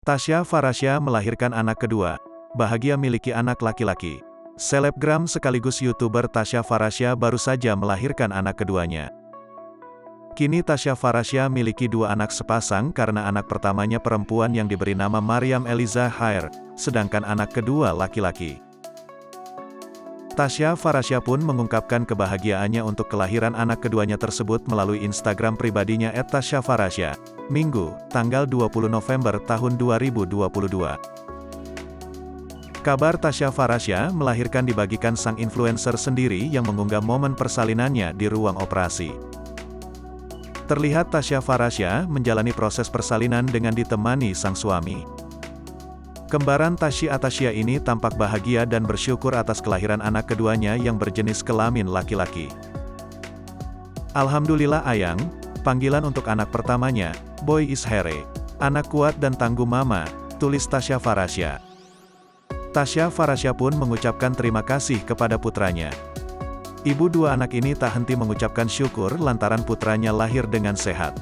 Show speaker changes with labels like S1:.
S1: Tasya Farasya melahirkan anak kedua. Bahagia miliki anak laki-laki. Selebgram sekaligus YouTuber Tasya Farasya baru saja melahirkan anak keduanya. Kini Tasya Farasya miliki dua anak sepasang karena anak pertamanya perempuan yang diberi nama Maryam Eliza Khair, sedangkan anak kedua laki-laki. Tasya Farasya pun mengungkapkan kebahagiaannya untuk kelahiran anak keduanya tersebut melalui Instagram pribadinya @tasyafarasya, Minggu, tanggal 20 November tahun 2022. Kabar Tasya Farasya melahirkan dibagikan sang influencer sendiri yang mengunggah momen persalinannya di ruang operasi. Terlihat Tasya Farasya menjalani proses persalinan dengan ditemani sang suami. Kembaran Tasya ini tampak bahagia dan bersyukur atas kelahiran anak keduanya yang berjenis kelamin laki-laki. Alhamdulillah ayang, panggilan untuk anak pertamanya, Boy is here. Anak kuat dan tangguh mama, tulis Tasya Farasya. Tasya Farasya pun mengucapkan terima kasih kepada putranya. Ibu dua anak ini tak henti mengucapkan syukur lantaran putranya lahir dengan sehat.